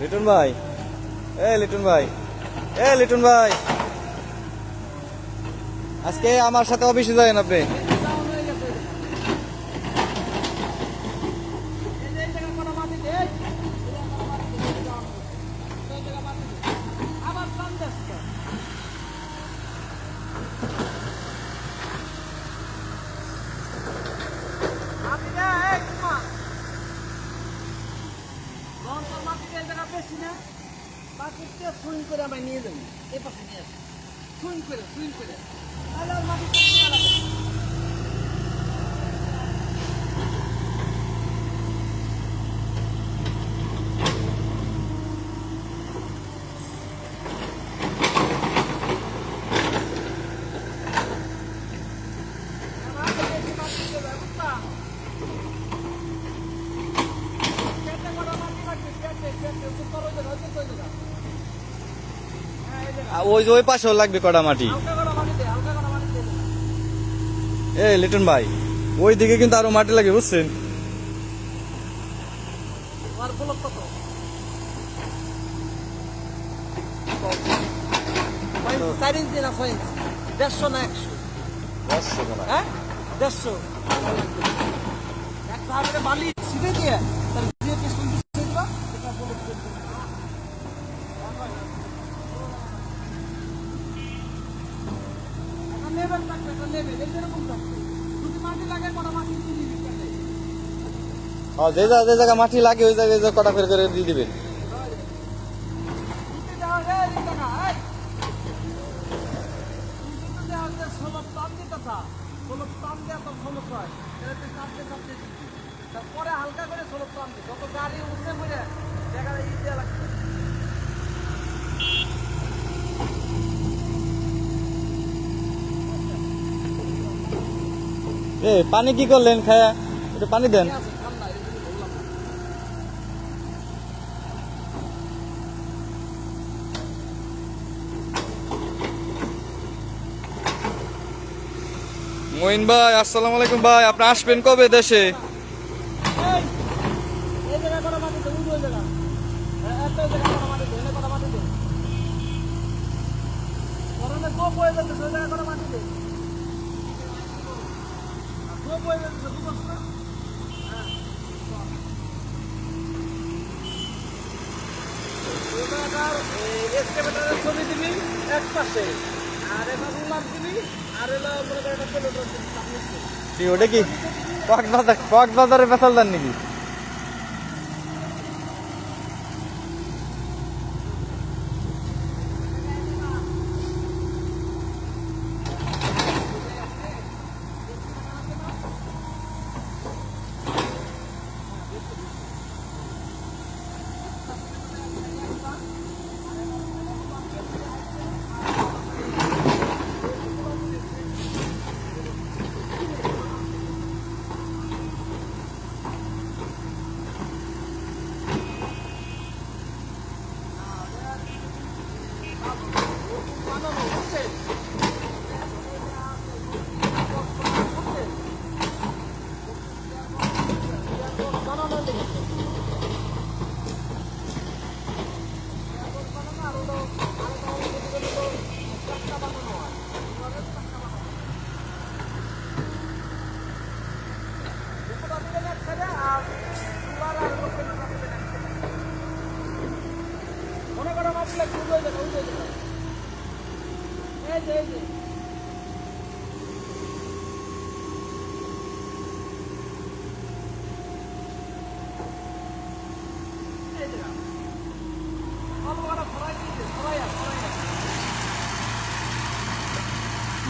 লিটন ভাই, লিটন ভাই, লিটন ভাই, আজকে আমার সাথে অফিসে যাবেন আপনি? সুইং করে আমায় নিয়ে যাবো এই পাশে নিয়ে আসি সুইং করে তাহলে আর মাটি ওই যে ওই পাশেও লাগবে কড়া মাটি। লিটন ভাই, ওই দিকে কিন্তু আরো মাটি লাগে, বুঝছেন? দেড়শো না 100 হ্যাঁ 150 এক ধারে বালি ছিটে দিয়ে তার দিয়ে পিছন দিতে দিবা এটা বলে নেবেন থাকবে এটা নেবেন এরকম থাকবে যদি মাটি লাগে কটা মাটি দিয়ে দিবি যে জায়গা মাটি লাগে ওই জায়গায় কটা করে দিয়ে দিবেন। তারপরে হালকা করে সোলো প্লাম দিই যত গাড়ি উঠে পড়ে দেখা যায় দেওয়া লাগবে। পানি কি করলেন খায়া? একটু পানি দেন। মঈন ভাই, আসসালামু আলাইকুম ভাই, আপনি আসবেন কবে দেশে? ছবি দিবি এক পাশে আর এবার রুমার দিবি আর এলো ওটা কি কক্সবাজারে পেছাল দেন নাকি?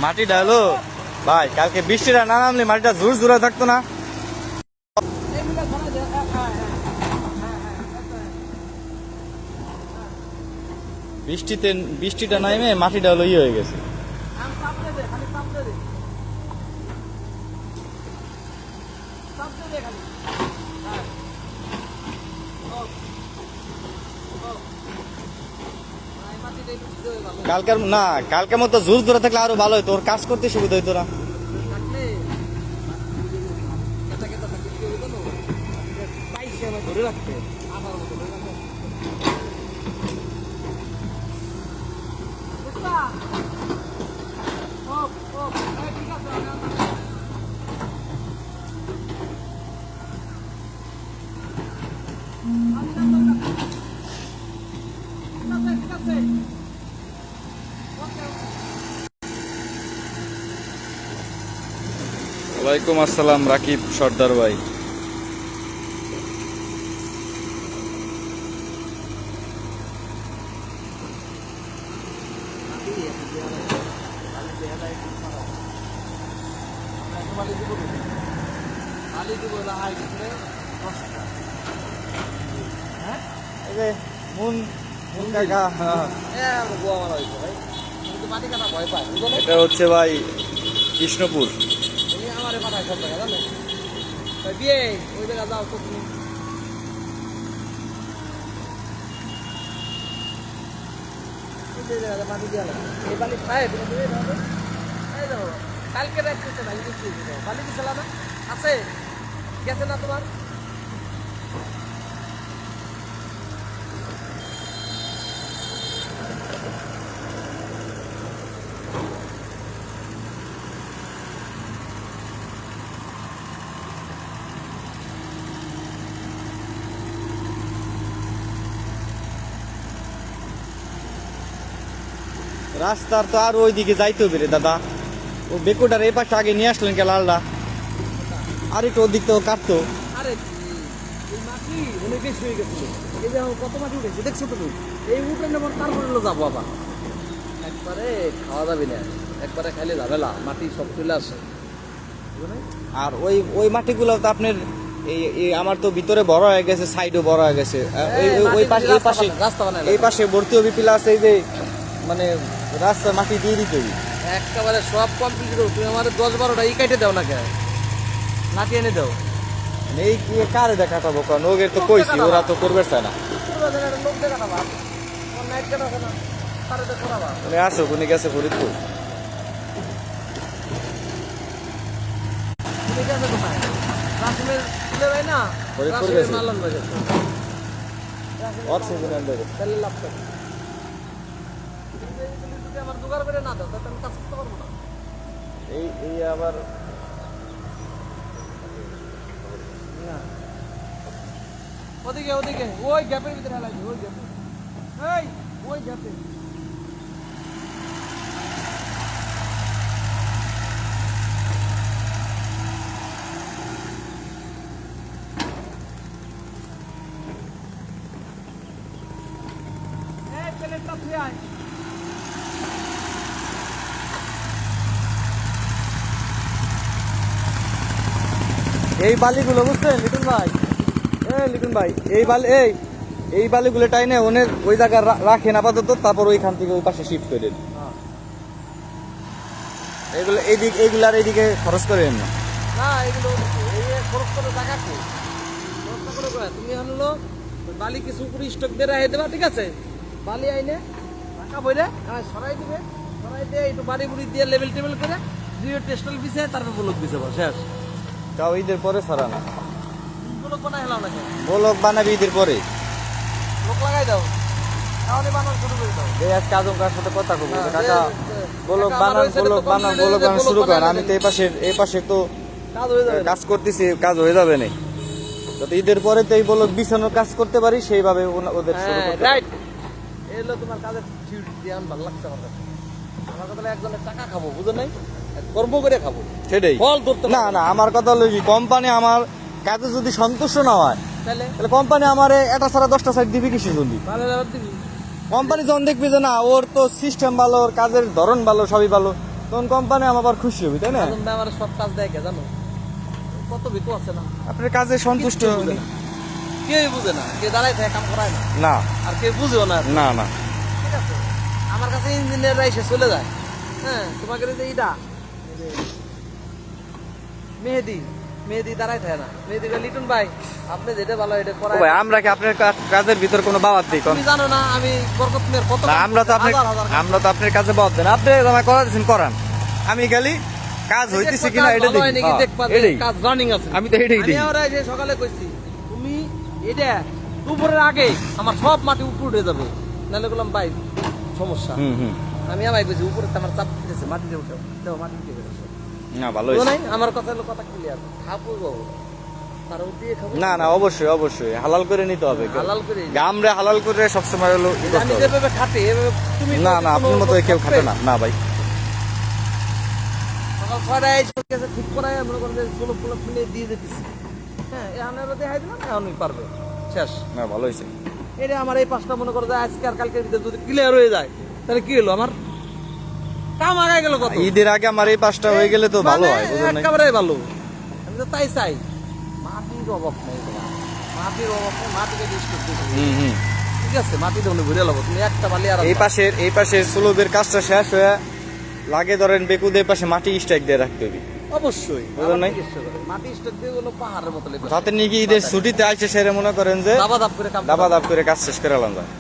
মাটি ডালো ভাই, কালকে বৃষ্টিটা না নামলে মাটিটা জোর জোরে থাকতো না। বৃষ্টিটা নামে মাটিটা হলো ইয়ে হয়ে গেছে। কালকের মতো জোর ধরে থাকলে আরো ভালো হতো, ওর কাজ করতে সুবিধা হইতো না। ধরে রাখতে চাচা ও ও এই ঠিক আছে আমি আনছি। ঠিক আছে ওকে ওয়ালাইকুম আসসালাম রাকিব সর্দার ভাই। এই যে মুন মুন কাকা, হ্যাঁ। এটা হচ্ছে ভাই কৃষ্ণপুর। কালকে রাখতেছে না বালি দিছিল না আছে গেছে না তোমার রাস্তার তো আর ওইদিকে যাইতে হবে রে দাদা। ও বেকুটার এই পাশে আগে নিয়ে আসলেন কে লালটা, আর একটু ওদিক তো কাটতো। আরে এই মাটি অনেক বেশি হয়ে গেছিল এই যে কত মাটি উঠেছে দেখছো তো তুমি এই উঠে নেবার তারপরে যাবো আবার একবারে খাওয়া যাবে না একবারে খাইলে যাবে না মাটি সব চলে আসে আর ওই ওই মাটিগুলো তো আপনার এই আমার তো ভিতরে বড় হয়ে গেছে, সাইডও বড় হয়ে গেছে। ওই পাশে এই পাশে রাস্তা বানায় এই পাশে ভর্তি হবে প্লাস এই যে মানে রাস্তা মাটি দিয়ে দিতে হবে। একেবারে সব কমপ্লিট করো তুমি আমার 10-12টা ই কেটে দাও না কে লাঠি এনে দাও এই কি কারে দেখা পাবো, কারণ ওদের তো কইছি ওরা তো করবে চায় না। লোক দেখা পাবা নাইট কাটা আছে না তারে তো করাবা মানে আসো কোনে গেছে ফরিদপুর। ঠিক আছে কোথায় রাসমের তুলে ভাই না ফরিদপুর রাসমের গেছে। মালান ভাই গেছে অক্সিজেন আনবে। তাহলে লাভ করে যদি আমার জোগাড় করে না দাও তাহলে আমি কাজ করতে পারবো না এই এই আবার না ওদিকে ওদিকে ওই গ্যাপের ভিতরে হেলাই ওই গ্যাপে এই ওই গ্যাপে এই প্লেটটা ফ্রি আয় এই বালিগুলো বুঝছেন লিটন ভাই, লিটন ভাই এই বালিগুলো টাইনে ওনের ওই জায়গায় রাখেন আপাতত, তারপর ওইখান থেকে ওই পাশে শিফট করে দেন। এগুলো এইগুলার এইদিকে খরচ করেন না। না এগুলো এই খরচ করে টাকা কি খরচ করে করে তুমি হলো বালি কিছু উপরে স্টক দিয়ে রেখে দেবা ঠিক আছে বালি আইনে টাকা বইরে সরাই দিবে সরাই দিয়ে একটু বাড়ি বুড়ি দিয়ে লেভেল টেবিল করে দুই টেস্টাল পিছে তারপর ব্লক পিছে শেষ তাও ঈদের পরে ছাড়া না, ব্লক বানাই হেলাও না কেন বলক বানাবি ঈদের পরে। লোক লাগাই দাও তাহলে বানানো শুরু করে দাও এই আজকে আজমকার সাথে কথা কব হ্যাঁ, কাকা, বলক কাকা আমার বানান ওই ছেলে তো বলক বানান complete বলক হয়ে বানান গেছে, শুরু বলক করেন। বানাই আমি তো এই পাশে তো কাজ হয়ে যাবে কাজ করতেছি, কাজ হয়ে যাবে না। তো ঈদের পরে তো এই বলক বিছানোর কাজ করতে পারি, সেইভাবে ওদের শুরু হ্যাঁ করতে পারি। রাইট এই হলো তোমার কাজের থিওরি দিয়ে ভালো লাগছে আমার কাছে আমার কথা একজনের টাকা খাবো বুঝো নাই কর্ম করে খাবো সেটাই। ফল ধরতে না না, আমার কথা হলো কি, কোম্পানি আমার কাজে যদি সন্তুষ্ট না হয় তাহলে তাহলে কোম্পানি আমার এটা ছাড়া 10টা সাইড দিবি কিসে জলদি। ভালো লাগার দিবি কোম্পানি যখন দেখবি যে না ওর তো সিস্টেম ভালো, ওর কাজের ধরন ভালো, সবই ভালো, তখন কোম্পানি আমার আবার খুশি হবে, তাই না? আজম ভাই আমার সব কাজ দেখে জানো কত ভিতু আছে না আপনার কাজে সন্তুষ্ট কিচ্ছু বুঝে না। কেউই বুঝে না কে দাঁড়াই থাকে কাম করায় না না আর কেউ বুঝেও না না না, ঠিক আছে আমার কাছে ইঞ্জিনিয়াররা এসে চলে যায় হ্যাঁ তোমাকে যে এইটা এই যে মেহেদি মেহেদি দাঁড়াই থাকে না মেহেদি কয়, লিটন ভাই আপনি যেটা ভালো এটা ও করায় ভাই আমরা কি আপনার কাজের ভিতর কোনো বাবাদ দিই? তুমি জানো না আমি বরকত মেয়ের কত না, কাজ আমরা তো করছি, আপনার হাজার হাজার কাজ। আমরা তো আপনার কাজে বাদ দেন, আপনি আমায় করা দিচ্ছেন করান, আমি গেলি কাজ হইতেছে কিনা কাজ এটা ভালো হয় দেখি। নাকি হ্যাঁ, দেখবা যে এটাই কাজ রানিং আছে আমি তো এটাই আমি দেখি। ওরা যে সকালে কইছি তুমি এটা দুপুরের আগে আমার সব মাটি উপরে উঠে যাবে নাহলে বললাম ভাই সমস্যা হুম হুম আমি আমায় কইছি উপরে তো আমার চাপ দিতেছে মাটিতে উঠো দেখো মাটি উঠে গেছে না ভালো বুঝো হয়েছে। নাই আমার কথা হলো কথা ক্লিয়ার খাবো গো তার দিয়ে খাবো না না অবশ্যই অবশ্যই হালাল করে নিতে হবে। হালাল করে গামরে হালাল করে সবসময় হলো ই করতে আমি হবে। যেভাবে খাটে এভাবে তুমি না না আপনার মতো কেউ খাটে না, না ভাই। সকাল 6টায় এসে গেছে ঠিক করায় মনে করেন যে গোলপ গোলপ মিলে দিয়ে যেতেছি হ্যাঁ এই আনারা দেখাই দিলাম এখনই পারবে শেষ না ভালো হয়েছে। এটা আমার এই 5টা মনে করো যে আজকে আর কালকের ভিতরে যদি ক্লিয়ার হয়ে যায় তাহলে কি হলো আমার কাম আগায় গেল কত ঈদের আগে আমার এই 5টা হয়ে গেলে তো ভালো হয়, মানে বুঝলেন নাই? একেবারে ভালো আমি তো তাই চাই মাটির অভাব নেই তোমার মাটির অভাব নেই মাটিকে ডিস্টার্ব দিতে হুম। ঠিক আছে মাটি ধরে ঘুরে নেবো তুমি একটা বালি আর এই পাশের সুলভের কাজটা শেষ হয়ে লাগে ধরেন বেকুদের পাশে মাটি স্ট্রাইক দিয়ে রাখতে হবে। অবশ্যই বুঝলেন নাই? মাটি স্টক দিয়ে হলো পাহাড়ের মতো লেগে যাতে নাকি ঈদের ছুটিতে আসছে সেরে মনে করেন যে দাবা দাব করে কাম দাবা দাব করে কাজ শেষ করে আলাম যায়।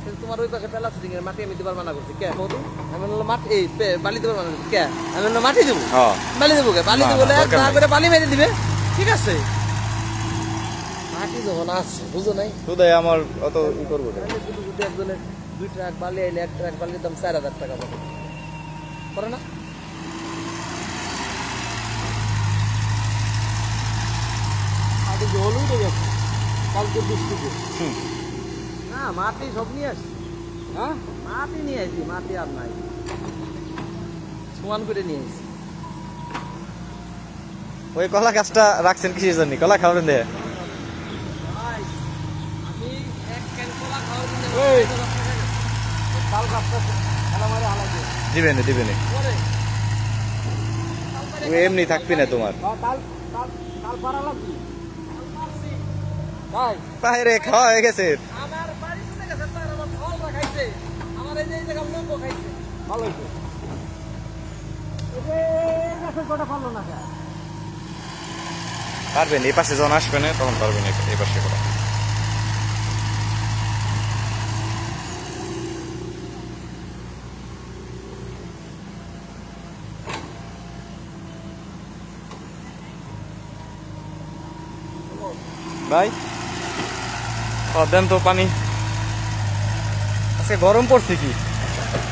কিন্তু তোমার ওই পাশে পেলা সিটিং এর মাটি আমি দিবার মানা করছি কে কত আমি বললাম মাটি এই বালি দিবার মানা করছি কে আমি বললাম মাটি দেবো হ্যাঁ বালি দেবো কে বালি না, দেবো না, দরকার না নাই। করে বালি মেরে দিবে ঠিক আছে মাটি যখন আছে বুঝো নাই শুধু আমার অত ই করবো না। তাহলে শুধু যদি একজনের 2 ট্রাক বালি আইলে 1 ট্রাক বালির দাম 4000 টাকা পাবে করে না মাটি জল উঠে গেছে কালকে বৃষ্টিতে না মাটি সব নিয়ে আসছি হ্যাঁ মাটি নিয়ে আসছি মাটি আর নাই সমান করে নিয়ে আসছি ওই কলা গাছটা রাখছেন কিসের জন্য? কলা খাবেন দে। আমি এক ক্যান কলা খাওয়ার জন্য এই। তাল গাছটা খেলা মারে হালাইছে দিবেন দিবেন, পরে ও এমনি থাকবি না তোমার। তাল তাল তাল পারা লাগবে তাল পারছি ভাই বাইরে খাওয়া হয়ে গেছে। আমার বাড়ি চলে গেছে তার আমার ফল রাখাইছে আমার এই যে এই জায়গা লোক খাইছে ভালো হইছে এই গাছের কটা ফল না খায় পারবেন এই পাশে যখন আসবেন তখন পারবেন এই পাশে করা। ভাই দেন তো পানি। আজকে গরম পড়ছে কি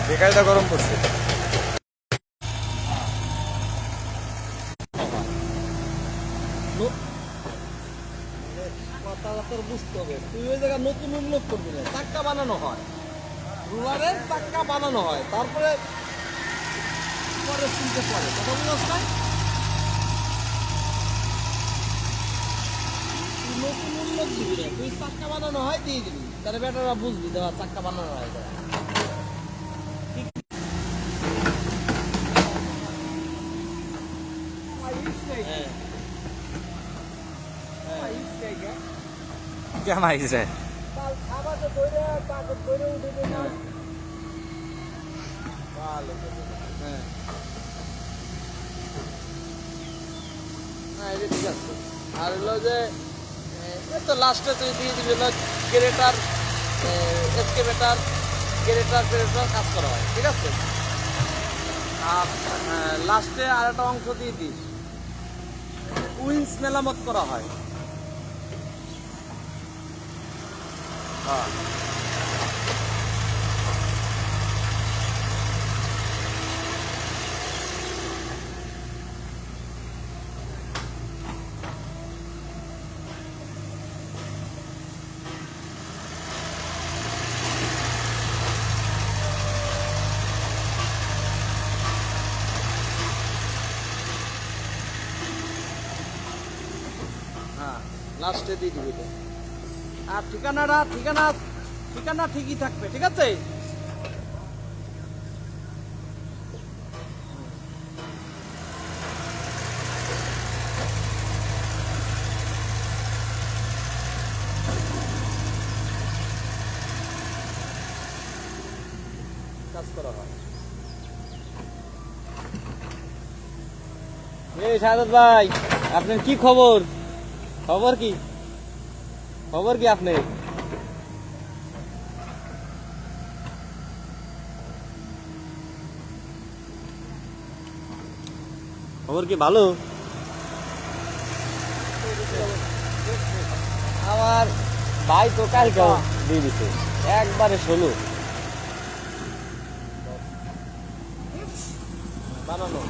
বেকায়দা গরম পড়ছে। কথাবার্তা বুঝতে হবে তুই ওই জায়গায় নতুন উল্লেখ করবি না চাক্কা বানানো হয় রুলারের চাক্কা বানানো হয় তারপরে পরে চিনতে পারে কথা বুঝছ নাই তুই নতুন উল্লেখ দিবি না তুই চাক্কা বানানো হয় দিয়ে দিবি তাহলে বেটারা বুঝবি দেওয়া চাক্কা বানানো হয় এটা। হ্যাঁ কেমন আইছে? আর হলো যে এই তো লাস্টে তুই দিয়ে দিবি হলো গ্রেটার এসকেভেটার গ্রেটার কাজ করা হয় ঠিক আছে আর লাস্টে আর একটা অংশ দিয়ে দিস উইন্স মেরামত করা হয় হ্যাঁ লাস্টে দিয়ে দিবি তো। আর ঠিকানা ঠিকই থাকবে ঠিক আছে কাজ করা হয় এই সাদত ভাই আপনার কি খবর? খবর কি খবর কি আপনি? খবর কি ভালো? আমার ভাই তো কালকে দিয়ে দিছে একবারে 16 বানানো।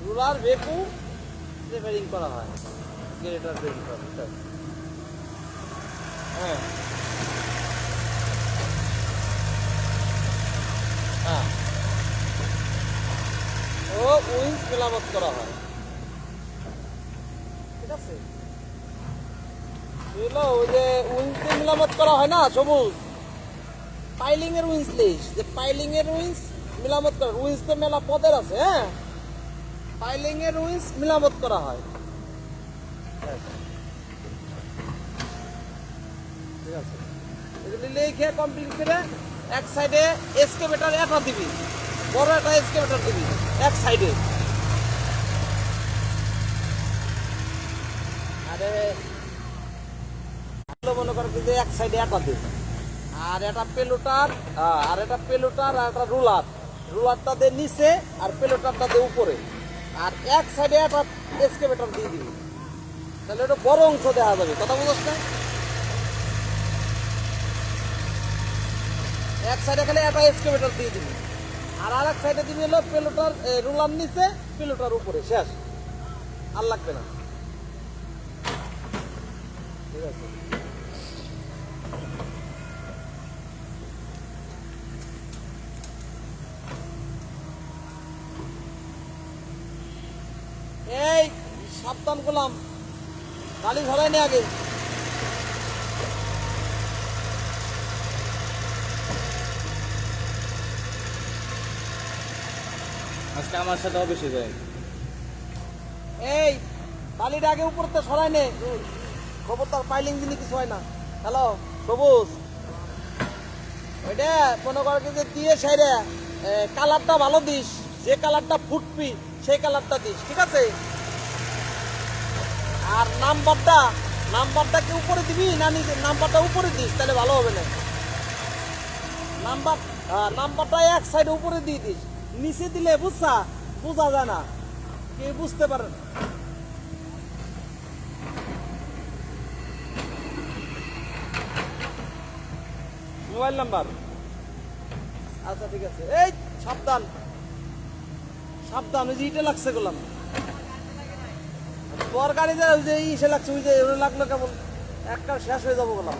রুলার ভেকু রিপেয়ারিং করা হয়, গ্রেটার রিপেয়ারিং করা হয়। হ্যাঁ হ্যাঁ, ও উইন্স মেরামত করা হয়, ঠিক আছে। বুঝলো, ওই যে উইন্স মেরামত করা হয় না সবুজ, পাইলিং এর উইন্স লিস, যে পাইলিং এর উইন্স মেরামত করা, উইন্স তো মেলা পদের আছে, হ্যাঁ, পাইলিং এর উইন্স মেরামত করা হয়। ঠিক আছে, এগুলি লিখে কমপ্লিট করে এক সাইডে এক্সকেভেটর এটা দিবি, বড় একটা এক্সকেভেটর দিবি এক সাইডে। আরে মনে কর কিন্তু এক সাইডে এটা দিবি, আর এটা পেলোটার, আর এটা পেলোটার, আর একটা রুলার, রুলারটা দিয়ে নিচে আর পেলোটারটা দিয়ে উপরে, আর এক সাইডে একটা এক্সকেভেটর দিয়ে দিবি, তাহলে এটা বড় অংশ দেখা যাবে। কথা বুঝছ না? এক সাইডে খালি একটা এক্সকেভেটর দিয়ে দিবি, আর আরেক সাইডে দিবি হলো পেলোটার, রুলার নিচে পেলোটার উপরে, শেষ, আর লাগবে না। ঠিক আছে, এই সাবধান করলাম, গাড়ি ধরাই নি আগে। আজকে আমার সাথে অফিসে যায়। এই বালিটা আগে উপরতে সরাই নে, খবরদার পাইলিং দিলে কিছু হয় না। হ্যালো সবুজ, ওইটা মনে কর যে দিয়ে সাইডে কালারটা ভালো দিস, যে কালারটা ফুটবি সেই কালারটা দিস, ঠিক আছে। আর নাম্বারটা কি উপরে দিবি না নিচে? নাম্বারটা উপরে দিস, তাহলে ভালো হবে না। নাম্বারটা এক সাইডে উপরে দিয়ে দিস, নিচে দিলে বোঝা যায় না, কেউ বুঝতে পারে না। মোবাইল নাম্বার, আচ্ছা ঠিক আছে। এই সাবধান সাবধান, ওই যে ইটে লাগছে গেলাম, তোর গাড়ি যে ইসে লাগছে, ওই যে লাগলো কেমন একটা শেষ হয়ে যাবো গেলাম।